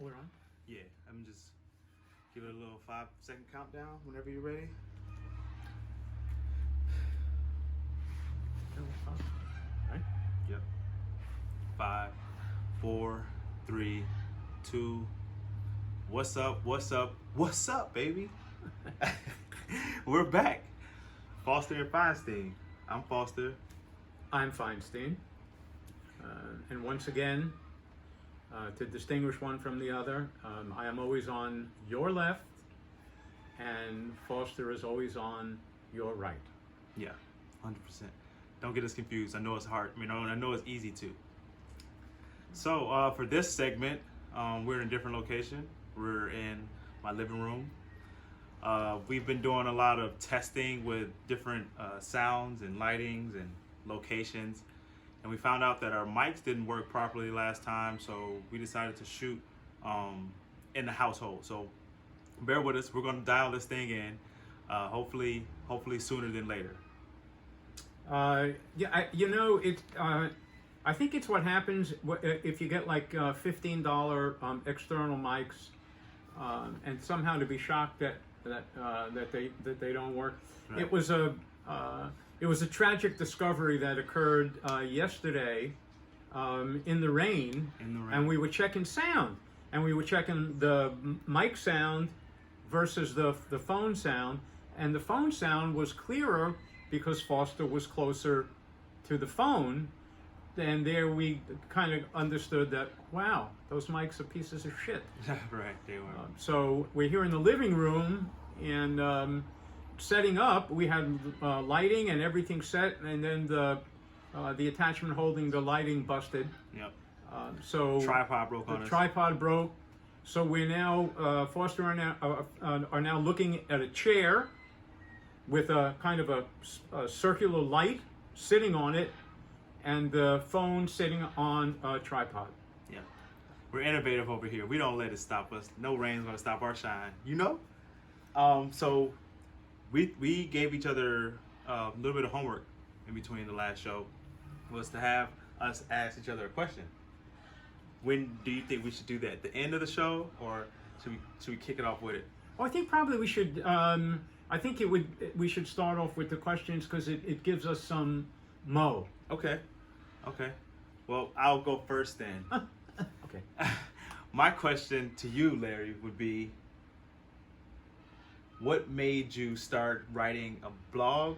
We're on. Yeah, I'm just give it a little 5-second countdown whenever you're ready. Right? Yep. 5, 4, 3, 2. What's up? What's up? What's up, baby? We're back. Foster and Feinstein. I'm Foster. I'm Feinstein. And once again, to distinguish one from the other, I am always on your left, and Foster is always on your right. Yeah, 100%. Don't get us confused. I know it's hard. I know it's easy to. So for this segment, we're in a different location. We're in my living room. We've been doing a lot of testing with different sounds and lightings and locations. And we found out that our mics didn't work properly last time, so we decided to shoot in the household. So bear with us. We're going to dial this thing in, hopefully sooner than later. I think it's what happens if you get like $15 external mics, and somehow to be shocked that they don't work. Right. It was a tragic discovery that occurred yesterday in the rain, and we were checking sound, and we were checking the mic sound versus the phone sound, and the phone sound was clearer because Foster was closer to the phone. And there we kind of understood that, wow, those mics are pieces of shit. Right, they were. So we're here in the living room, and setting up, we had lighting and everything set, and then the attachment holding the lighting busted. Yep. So Tripod broke on us. Tripod broke. So we're now Foster are now looking at a chair with a kind of a circular light sitting on it, and the phone sitting on a tripod. Yeah. We're innovative over here. We don't let it stop us. No rain's gonna stop our shine. You know? So we gave each other a little bit of homework in between the last show, was to have us ask each other a question. When do you think we should do that? At the end of the show, or should we kick it off with it? Well, I think probably we should. We should start off with the questions because it gives us some mo. Okay. Well, I'll go first then. Okay. My question to you, Larry, would be, what made you start writing a blog,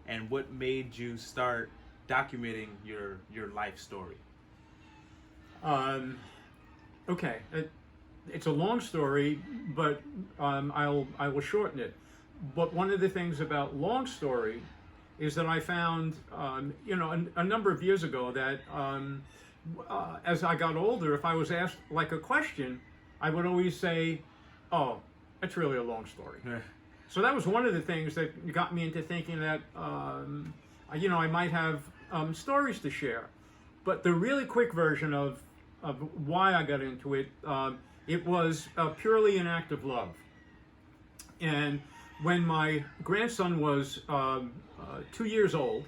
and what made you start documenting your life story? Okay. It's a long story, but I will shorten it. But one of the things about long story is that I found, a number of years ago that as I got older, if I was asked like a question, I would always say, "Oh, that's really a long story." So that was one of the things that got me into thinking that, I might have stories to share. But the really quick version of why I got into it, it was purely an act of love. And when my grandson was 2 years old,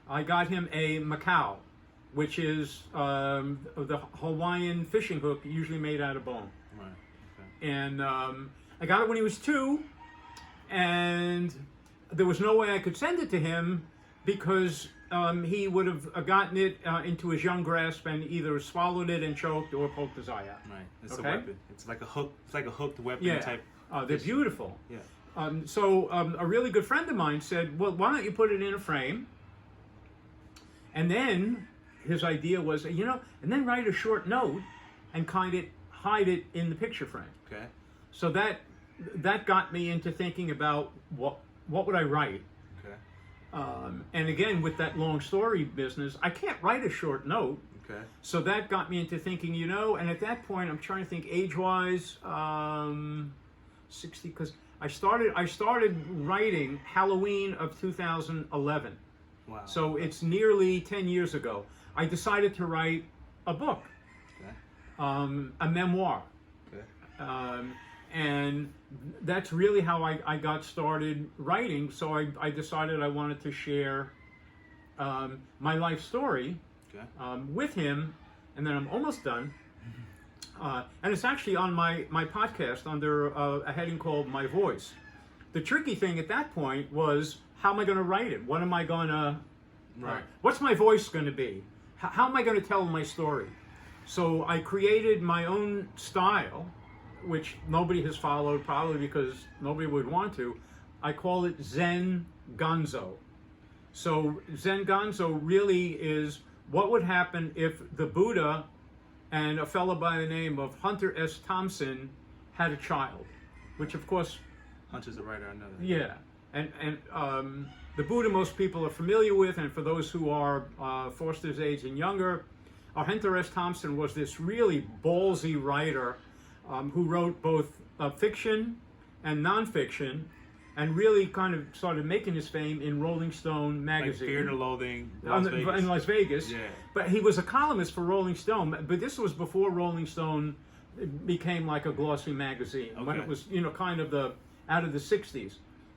I got him a Macau, which is the Hawaiian fishing hook, usually made out of bone. Right. Okay. And I got it when he was 2, and there was no way I could send it to him because he would have gotten it into his young grasp and either swallowed it and choked or poked his eye out. Right. It's Okay? a weapon. It's like a hook. It's like a hooked weapon Yeah. type. They're beautiful. Yeah. So a really good friend of mine said, well, why don't you put it in a frame? And then his idea was, and then write a short note and kind of hide it in the picture frame. Okay. So that got me into thinking about what would I write? Okay. And again, with that long story business, I can't write a short note. Okay. So that got me into thinking, and at that point, I'm trying to think age-wise, 60, because I started writing Halloween of 2011. Wow. So it's nearly 10 years ago. I decided to write a book, Okay. a memoir. Okay. And that's really how I got started writing. So I decided I wanted to share my life story Okay. with him, and then I'm almost done. And it's actually on my podcast under a heading called My Voice. The tricky thing at that point was, how am I going to write it? What am I going to, Right. what's my voice going to be? How am I going to tell my story? So I created my own style, which nobody has followed, probably because nobody would want to. I call it Zen Gonzo. So Zen Gonzo really is what would happen if the Buddha and a fellow by the name of Hunter S. Thompson had a child, which of course, Hunter's a writer, I know that. yeah, and the Buddha most people are familiar with, and for those who are Foster's age and younger, Hunter S. Thompson was this really ballsy writer who wrote both fiction and nonfiction, and really kind of started making his fame in Rolling Stone Like magazine. Fear and Loathing, In Las Vegas. Yeah. But he was a columnist for Rolling Stone. But this was before Rolling Stone became like a glossy magazine, when Okay. it was, kind of out of the '60s.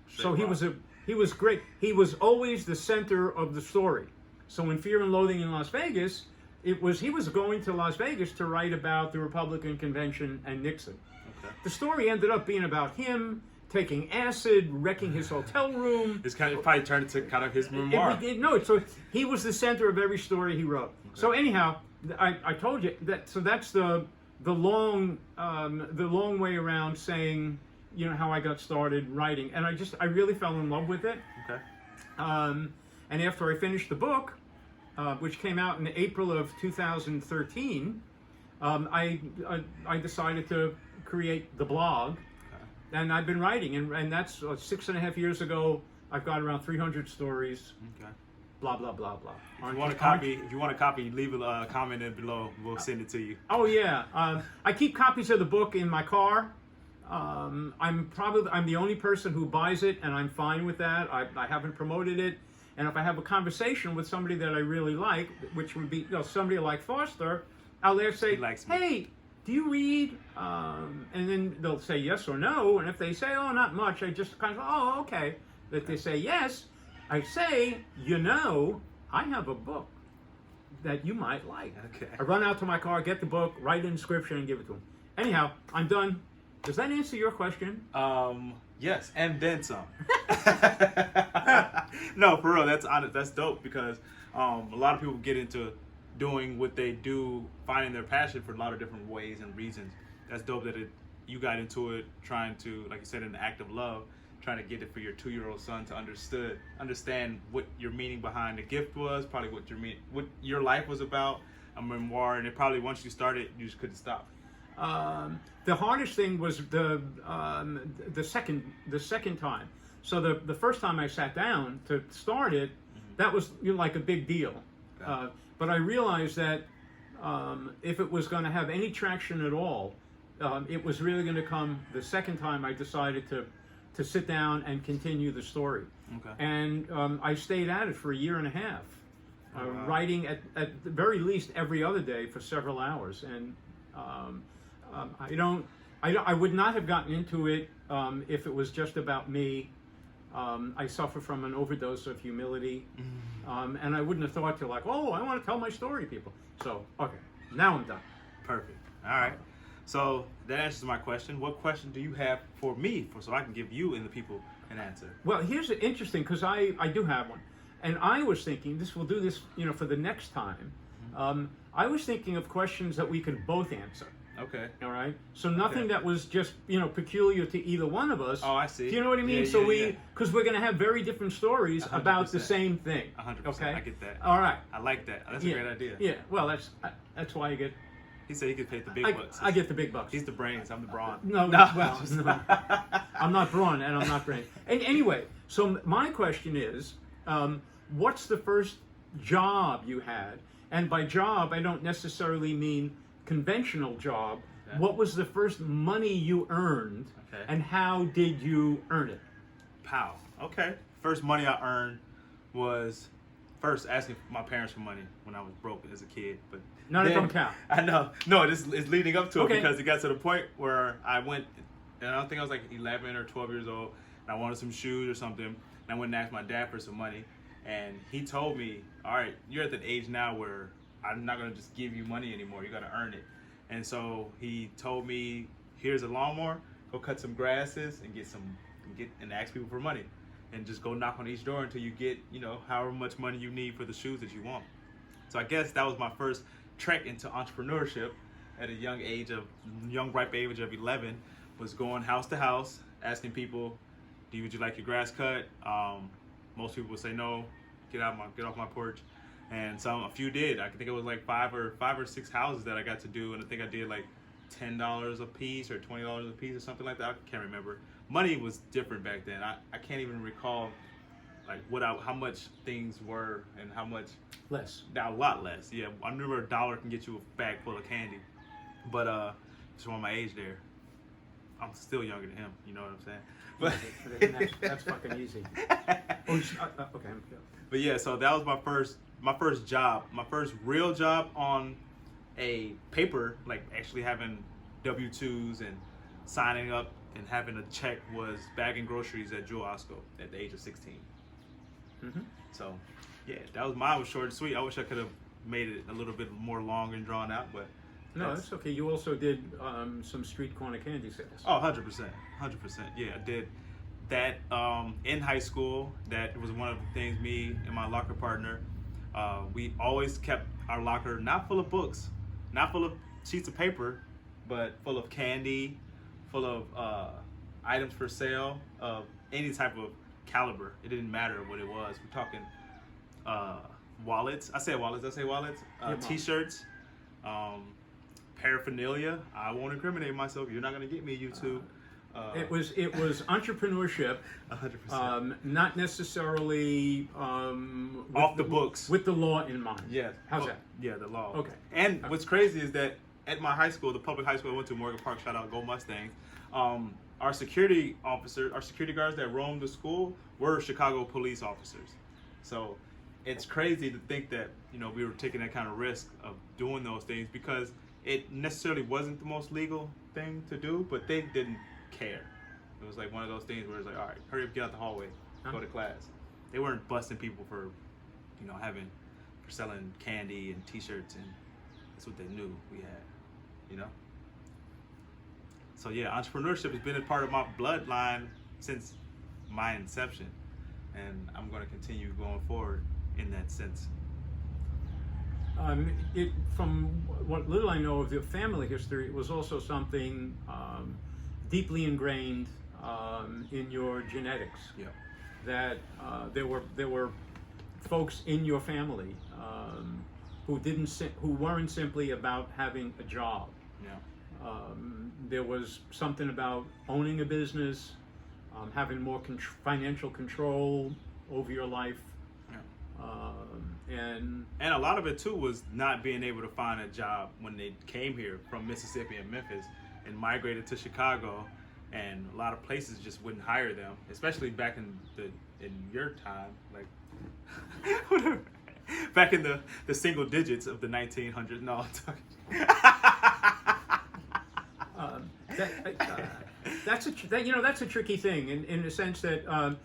So Straight he was great. He was always the center of the story. So in Fear and Loathing in Las Vegas, he was going to Las Vegas to write about the Republican convention and Nixon. Okay. The story ended up being about him taking acid, wrecking his hotel room. It's kind of probably turned into kind of his memoir. So he was the center of every story he wrote. So anyhow, I told you that. So that's the long way around saying, how I got started writing, and I really fell in love with it. Okay. And after I finished the book, which came out in April of 2013, I decided to create the blog. And I've been writing, and that's 6.5 years ago. I've got around 300 stories. Okay. Blah blah blah blah. If you want a copy, leave a comment in below. We'll send it to you. Oh yeah, I keep copies of the book in my car. I'm the only person who buys it, and I'm fine with that. I haven't promoted it, and if I have a conversation with somebody that I really like, which would be somebody like Foster, I'll say, He likes me. "Hey, do you read?" And then they'll say yes or no, and if they say, "Oh, not much," I just kind of, "Oh, okay." If they say yes, I say, I have a book that you might like. Okay. I run out to my car, get the book, write an inscription, and give it to them. Anyhow, I'm done. Does that answer your question? Yes, and then some. No, for real, that's honest. That's dope because a lot of people get into doing what they do, finding their passion for a lot of different ways and reasons. That's dope that you got into it trying to, like you said, in the act of love, trying to get it for your 2-year-old son to understand what your meaning behind the gift was, probably what your life was about, a memoir, and it probably once you started, you just couldn't stop. The hardest thing was the second time. So the first time I sat down to start it, that was like a big deal. Okay. But I realized that if it was going to have any traction at all, it was really going to come the second time I decided to sit down and continue the story. Okay. And I stayed at it for 1.5 years, Wow. writing at the very least every other day for several hours. And I would not have gotten into it if it was just about me. I suffer from an overdose of humility, and I wouldn't have thought to I want to tell my story to people. So, okay, now I'm done. Perfect. All right. So that answers my question. What question do you have for me, so I can give you and the people an answer? Well, here's interesting because I do have one, and I was thinking we'll do this for the next time. I was thinking of questions that we could both answer. Okay. All right. So nothing Okay. that was just peculiar to either one of us. Oh, I see. Do you know what I mean? Yeah, So yeah, because we're going to have very different stories about the 100%. same thing. 100%. Okay. I get that. All right. I like that. That's Yeah. a great idea. Yeah. Well, that's why you get. He said he could pay the big bucks. I get the big bucks. He's the brains. I'm the brawn. No, No. well, no. I'm not brawn and I'm not brain. And anyway, so my question is, what's the first job you had? And by job, I don't necessarily mean conventional job. Okay. What was the first money you earned, Okay. and how did you earn it? Pow. Okay. First money I earned was first asking my parents for money when I was broke as a kid, but None of then- them count. I know. No, it's leading up to Okay. it because it got to the point where I went, and I don't think I was like 11 or 12 years old, and I wanted some shoes or something, and I went and asked my dad for some money, and he told me, all right, you're at that age now where I'm not going to just give you money anymore. You got to earn it. And so he told me, here's a lawnmower, go cut some grasses and and ask people for money. And just go knock on each door until you get, however much money you need for the shoes that you want. So I guess that was my first trek into entrepreneurship at a young ripe age of 11, was going house to house, asking people, would you like your grass cut? Most people would say no, get off my porch. And a few did. I think it was like five or six houses that I got to do, and I think I did like $10 a piece or $20 a piece or something like that. I can't remember. Money was different back then. I can't even recall like how much things were and how much Less. a lot less. Yeah, I remember $1 can get you a bag full of candy, but just on my age there, I'm still younger than him. You know what I'm saying? But That's fucking easy. Okay. But yeah, so that was my first job, my first real job on a paper, like actually having W-2s and signing up and having a check, was bagging groceries at Jewel Osco at the age of 16. Mm-hmm. So yeah, mine was short and sweet. I wish I could have made it a little bit more long and drawn out, but No, that's okay. You also did some street corner candy sales. Oh, 100%. Yeah, I did that in high school. That was one of the things, me and my locker partner, we always kept our locker not full of books, not full of sheets of paper, but full of candy, full of items for sale of any type of caliber. It didn't matter what it was. We're talking wallets. I say wallets. T-shirts, paraphernalia. I won't incriminate myself. You're not gonna get me, YouTube. It was entrepreneurship, 100%. not necessarily Off the books. with the law in mind. Yeah. How's that? Yeah, the law. Okay. And what's crazy is that at my high school, the public high school I went to, Morgan Park, shout out Go Mustangs, our security guards that roamed the school were Chicago police officers. So it's crazy to think that, we were taking that kind of risk of doing those things, because it necessarily wasn't the most legal thing to do, but they didn't care. It was like one of those things where it's like, all right, hurry up, get out the hallway, go to class. They weren't busting people for, for selling candy and T-shirts, and that's what they knew we had, So yeah, entrepreneurship has been a part of my bloodline since my inception, and I'm going to continue going forward in that sense. From what little I know of the family history, it was also something deeply ingrained in your genetics. Yeah. That there were folks in your family who weren't simply about having a job. Yeah. There was something about owning a business, having more financial control over your life. And a lot of it too was not being able to find a job when they came here from Mississippi and Memphis and migrated to Chicago, and a lot of places just wouldn't hire them, especially back in your time, like whatever, back in the single digits of the 1900s. No, I'm talking. That's a tricky thing in the sense that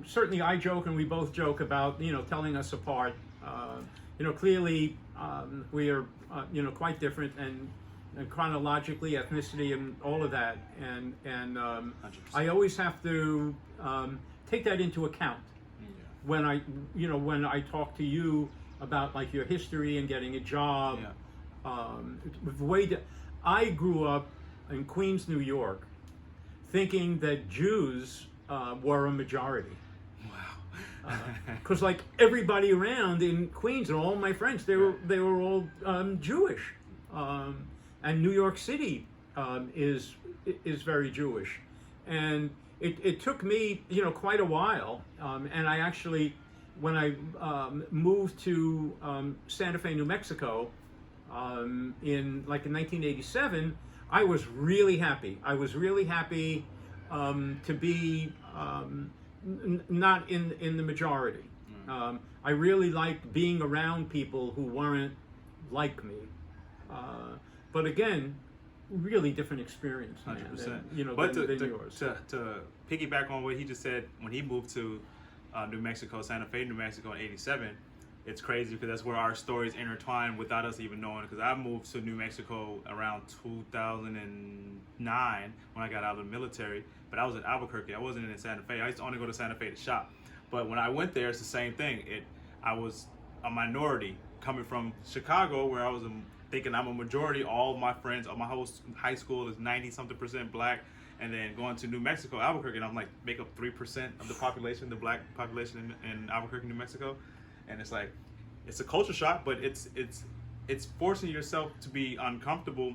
certainly I joke and we both joke about telling us apart. Clearly we are quite different, and chronologically, ethnicity, and all of that, and I always have to take that into account when I talk to you about like your history and getting a job. I grew up in Queens, New York, thinking that Jews were a majority. Wow. Because like everybody around in Queens and all my friends, they were all Jewish, and New York City is very Jewish, and it took me quite a while, and I actually, when I moved to Santa Fe, New Mexico, in 1987, I was really happy. I was really happy to be not in the majority. I really liked being around people who weren't like me. But again, really different experience, man, 100%. But than yours. To piggyback on what he just said, when he moved to New Mexico, Santa Fe, New Mexico in '87, it's crazy because that's where our stories intertwine without us even knowing. Because I moved to New Mexico around 2009 when I got out of the military, but I was in Albuquerque. I wasn't in Santa Fe. I used to only go to Santa Fe to shop. But when I went there, it's the same thing. I was a minority coming from Chicago, where I was thinking I'm a majority. All my friends, all my whole high school is 90-something% black. And then going to New Mexico, Albuquerque, and I'm like, make up 3% of the population, the black population in Albuquerque, New Mexico. And it's like, it's a culture shock, but it's forcing yourself to be uncomfortable.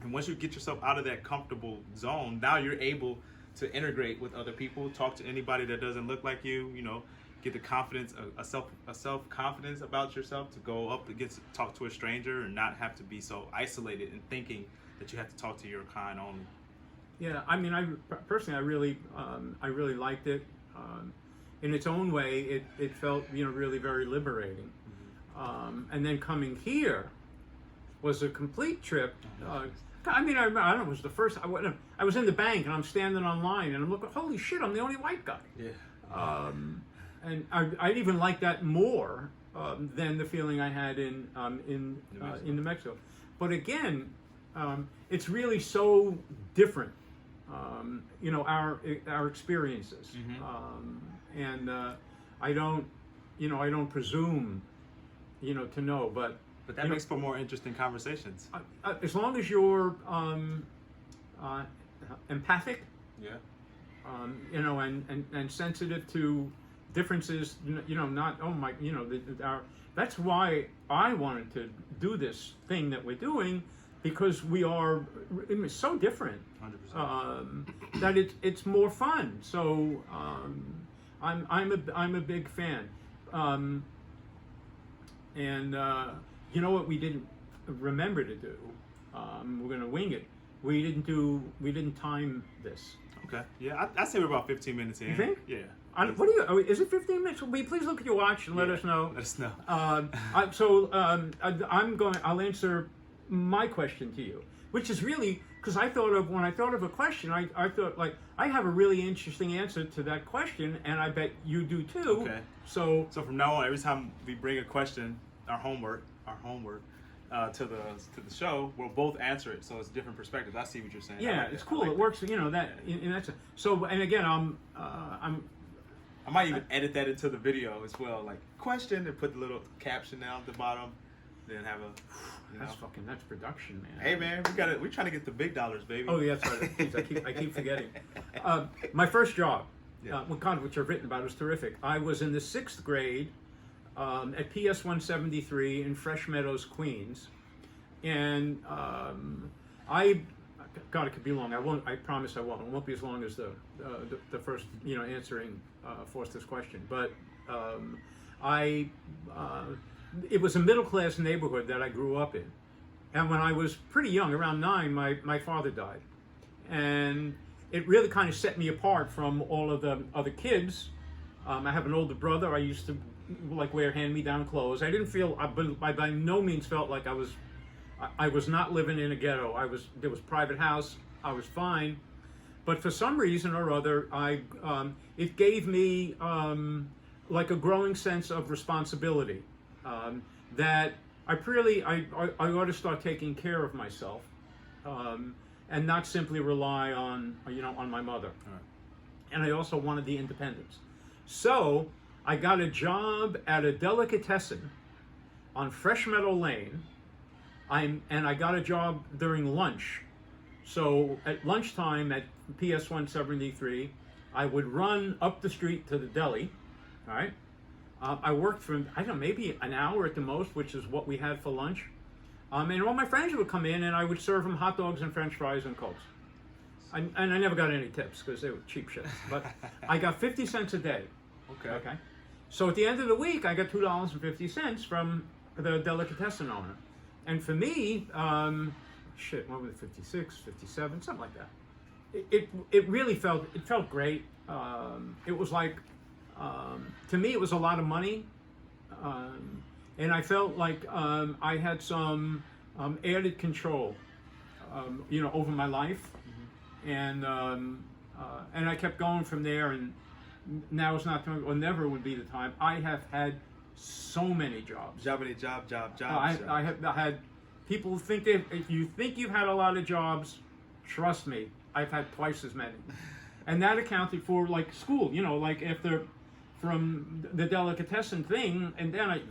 And once you get yourself out of that comfortable zone, now you're able to integrate with other people, talk to anybody that doesn't look like you, get the confidence, a self confidence about yourself to go up against, talk to a stranger and not have to be so isolated and thinking that you have to talk to your kind only. Yeah, I mean, I personally, I really liked it. In its own way, it felt, really very liberating. And then coming here was a complete trip. I mean, I don't know, it was the first, I was in the bank and I'm standing online and I'm looking, holy shit, I'm the only white guy. Yeah. And I even like that more than the feeling I had in New Mexico. But again, it's really so different. Our experiences, and I don't presume, to know, but that makes for more interesting conversations. As long as you're empathic, Yeah. And sensitive to differences, not that's why I wanted to do this thing that we're doing, because we are so different. 100%. That it's more fun. So I'm a big fan. And you know what we didn't remember to do? We're gonna wing it. We didn't time this. Okay. Yeah, I say we're about 15 minutes in. You think? Yeah. What do you? Is it 15 minutes? Will you please look at your watch and let us know? Let us know. I'll answer my question to you, which is really, because when I thought of a question, I thought, like, I have a really interesting answer to that question, and I bet you do too. Okay. So from now on, every time we bring a question, our homework to the show, we'll both answer it, so it's different perspectives. I see what you're saying. Yeah, it's cool. It works. That in that sense. So, and again, I might even edit that into the video as well, like question, and put the little caption down at the bottom, then have a. That's production, man. Hey man, we're trying to get the big dollars, baby. Oh yeah, sorry. I keep forgetting. My first job, Yeah. which I've written about, was terrific. I was in the 6th grade at PS 173 in Fresh Meadows, Queens, and God, it could be long. I promise I won't. It won't be as long as the first, answering Foster's question. But it was a middle-class neighborhood that I grew up in. And when I was pretty young, around 9, my father died. And it really kind of set me apart from all of the other kids. I have an older brother. I used to wear hand-me-down clothes. I didn't feel, I by no means felt like I was not living in a ghetto. There was private house. I was fine. But for some reason or other, it gave me like a growing sense of responsibility. That I ought to start taking care of myself, and not simply rely on my mother. Right. And I also wanted the independence. So I got a job at a delicatessen on Fresh Meadow Lane. And I got a job during lunch. So at lunchtime at PS 173, I would run up the street to the deli. All right. I worked for, I don't know, maybe an hour at the most, which is what we had for lunch. And all my friends would come in and I would serve them hot dogs and French fries and Cokes. And I never got any tips because they were cheap shit. But I got 50 cents a day. Okay. So at the end of the week, I got $2.50 from the delicatessen owner. And for me, what was it, 56, 57, something like that. It really felt great. It was like, to me, it was a lot of money. And I felt like I had some added control, over my life. And I kept going from there, and now is not, or never would be the time. I have had so many jobs. Job. I have had people think that if you think you've had a lot of jobs, trust me, I've had twice as many. And that accounted for like school, like after from the delicatessen thing, and then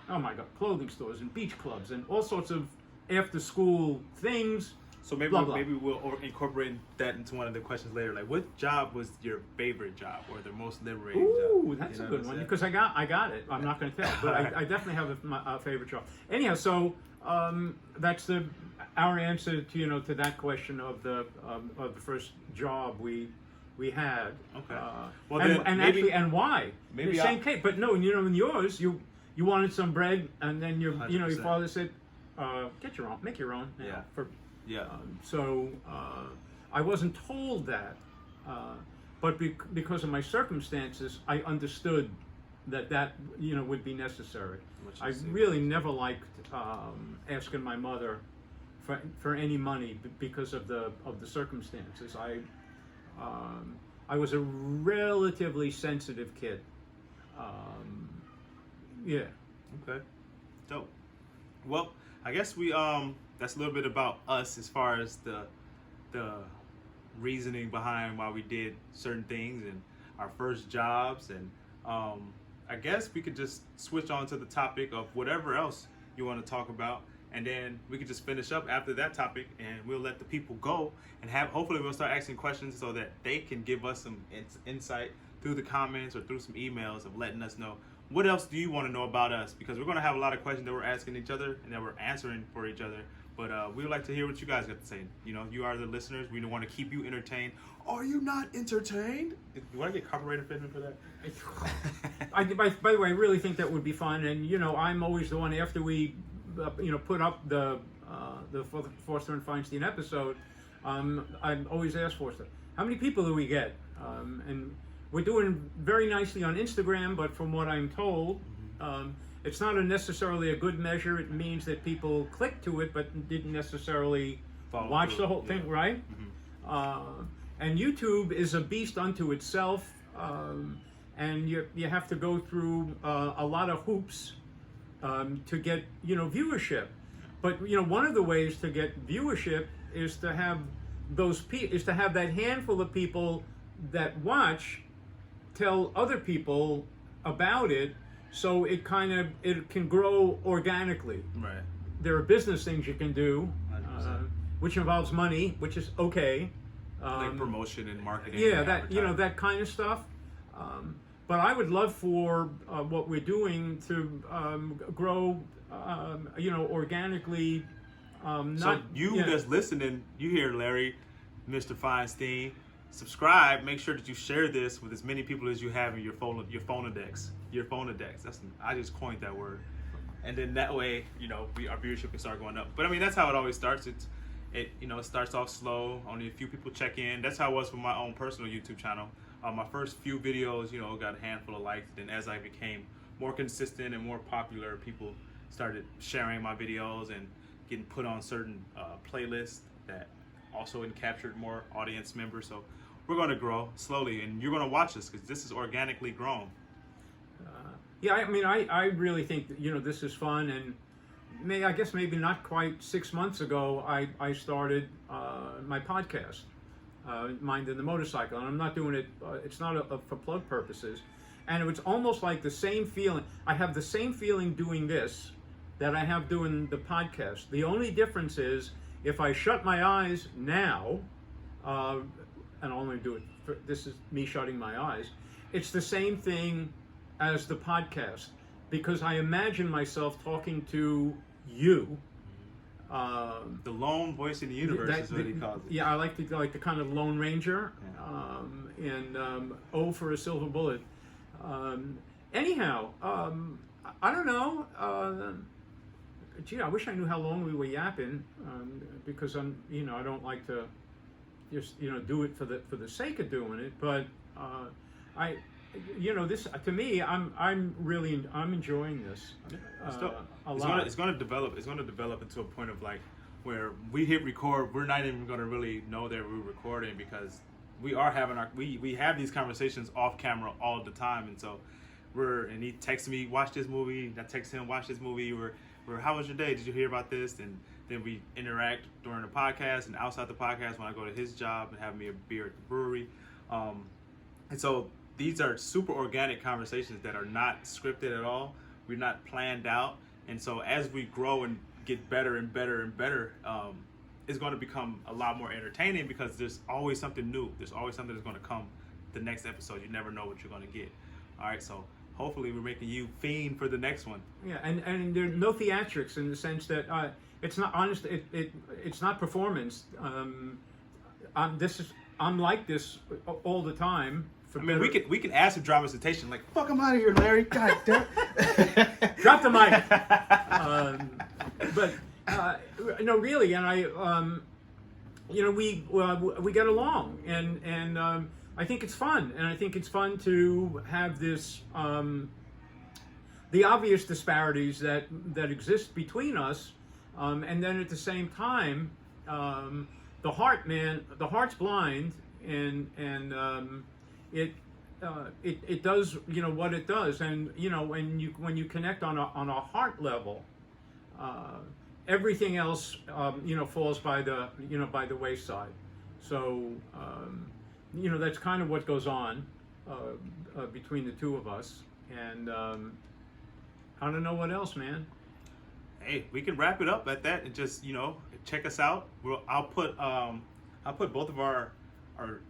oh my God, clothing stores and beach clubs and all sorts of after school things. So maybe blah, blah. maybe we'll incorporate that into one of the questions later. Like, what job was your favorite job or the most liberating job? Ooh, that's a good one because I got it. I'm not going to tell, but I definitely have a favorite job. Anyhow, so that's our answer to to that question of the first job we had. Okay. Well, then and maybe, actually, and why? Maybe the same case, but no, in yours, you wanted some bread, and then your 100%. father said, "Get your own, make your own." Yeah. So I wasn't told that, but because of my circumstances, I understood that would be necessary. I really never liked asking my mother for any money because of the circumstances. I was a relatively sensitive kid. Yeah. Okay. Dope. Well, I guess we that's a little bit about us as far as the reasoning behind why we did certain things and our first jobs, and I guess we could just switch on to the topic of whatever else you want to talk about, and then we could just finish up after that topic, and we'll let the people go and hopefully we'll start asking questions so that they can give us some insight through the comments or through some emails of letting us know what else do you want to know about us, because we're going to have a lot of questions that we're asking each other and that we're answering for each other. But we would like to hear what you guys got to say. You are the listeners. We want to keep you entertained. Are you not entertained? You want to get copyright infringement for that? By the way, I really think that would be fun. And I'm always the one after we, put up the Forster and Feinstein episode. I'm always asked Forster, how many people do we get? And we're doing very nicely on Instagram, but from what I'm told, it's not necessarily a good measure. It means that people clicked to it, but didn't necessarily watch the whole thing, right? Mm-hmm. And YouTube is a beast unto itself, and you have to go through a lot of hoops to get viewership. But one of the ways to get viewership is to have that handful of people that watch tell other people about it, so it can grow organically. Right. There are business things you can do, which involves money, which is okay. Like promotion and marketing. Yeah, and that kind of stuff. But I would love for what we're doing to grow, organically. That's listening, you hear Larry, Mr. Feinstein. Subscribe. Make sure that you share this with as many people as you have in your Phonodex. I just coined that word, and then that way, our viewership can start going up. But I mean, that's how it always starts. It starts off slow. Only a few people check in. That's how it was for my own personal YouTube channel. My first few videos, got a handful of likes. Then as I became more consistent and more popular, people started sharing my videos and getting put on certain playlists that also captured more audience members. So we're going to grow slowly, and you're going to watch us because this is organically grown. I really think that, this is fun, and I guess maybe not quite 6 months ago, I started my podcast, Mind in the Motorcycle, and I'm not doing it, it's not for plug purposes, and it was almost like the same feeling. I have the same feeling doing this that I have doing the podcast. The only difference is if I shut my eyes now, and I'll only do it, this is me shutting my eyes, it's the same thing as the podcast, because I imagine myself talking to you. The lone voice in the universe is what he calls it. Yeah, I like the kind of Lone Ranger, and O for a Silver Bullet. Anyhow, I don't know. I wish I knew how long we were yapping, because I don't like to just do it for the sake of doing it. But this to me, I'm enjoying this a lot. It's going to develop into a point of like where we hit record, we're not even going to really know that we're recording, because we are having we have these conversations off camera all the time, and so and he texted me, watch this movie. I text him, watch this movie. We're how was your day? Did you hear about this? And then we interact during the podcast and outside the podcast when I go to his job and have me a beer at the brewery. And so these are super organic conversations that are not scripted at all. We're not planned out. And so as we grow and get better and better and better, it's going to become a lot more entertaining because there's always something new. There's always something that's going to come the next episode. You never know what you're going to get. All right, so hopefully we're making you fiend for the next one. Yeah, and there's no theatrics in the sense that it's not honest. It's not performance. I'm like this all the time. I mean, we can add some dramatization, like fuck him out of here, Larry. God damn. Drop the mic. But no, really, and we get along, and I think it's fun, and I think it's fun to have this the obvious disparities that exist between us, and then at the same time, the heart's blind, and it does what it does, and when you connect on a heart level, everything else falls by the wayside. So that's kind of what goes on between the two of us, and I don't know what else, man. Hey, we can wrap it up at that and just check us out. I'll put both of our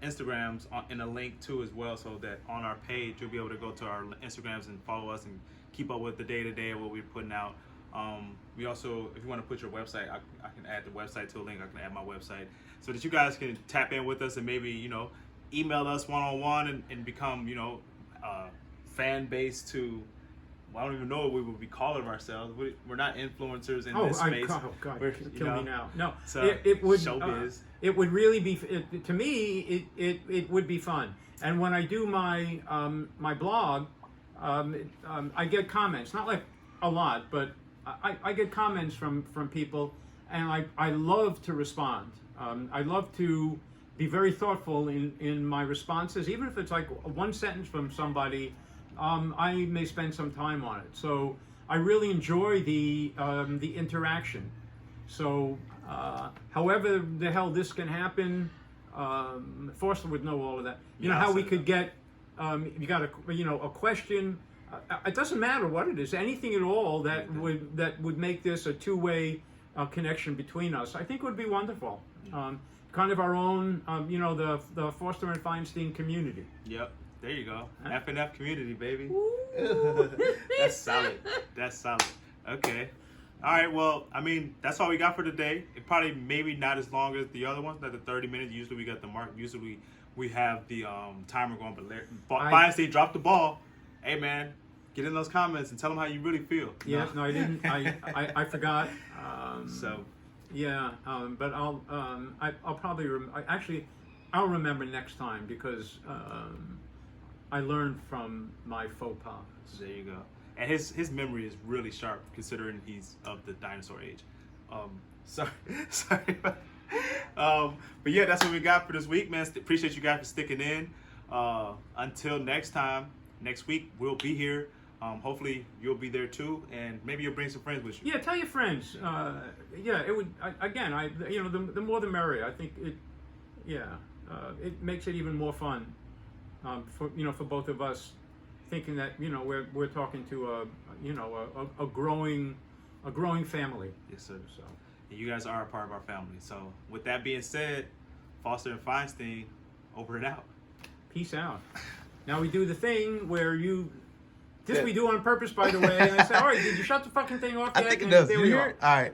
Instagrams in a link too as well, so that on our page you'll be able to go to our Instagrams and follow us and keep up with the day-to-day of what we're putting out. We also, if you want to put your website, I can add the website to a link. I can add my website so that you guys can tap in with us and maybe email us one-on-one and become fan base to. Well, I don't even know what we would be calling ourselves. We're not influencers in this space. Oh God, kill me now. No, so it would showbiz. It would really be to me. It would be fun. And when I do my my blog, I get comments. Not like a lot, but I get comments from people, and I love to respond. I love to be very thoughtful in my responses, even if it's like one sentence from somebody. I may spend some time on it, so I really enjoy the interaction. So, however the hell this can happen, Forster would know all of that. You know how we could get, you got a question. It doesn't matter what it is, anything at all that would make this a two-way connection between us. I think would be wonderful. Kind of our own, the Forster and Feinstein community. Yep. There you go. F&F community, baby. That's solid. That's solid. Okay. All right. Well, I mean, that's all we got for today. It probably maybe not as long as the other ones, like the 30 minutes. Usually we got the mark. Usually we have the timer going. But Feinstein dropped the ball. Hey, man, get in those comments and tell them how you really feel. Yeah. No, I didn't. I forgot. Yeah. But I'll probably I'll remember next time because. I learned from my faux pas. There you go. And his memory is really sharp considering he's of the dinosaur age. Sorry. But yeah, that's what we got for this week, man. Appreciate you guys for sticking in. Until next time, next week we'll be here. Hopefully you'll be there too, and maybe you'll bring some friends with you. Yeah, tell your friends. It would the more the merrier. I think it. Yeah, it makes it even more fun. For both of us, thinking that we're talking to a growing family. Yes, sir. So, and you guys are a part of our family. So, with that being said, Forster and Feinstein, over and out. Peace out. Now we do the thing where we do on purpose, by the way. And I say, all right, did you shut the fucking thing off yet? I think it does. There You we hear are. it? All right.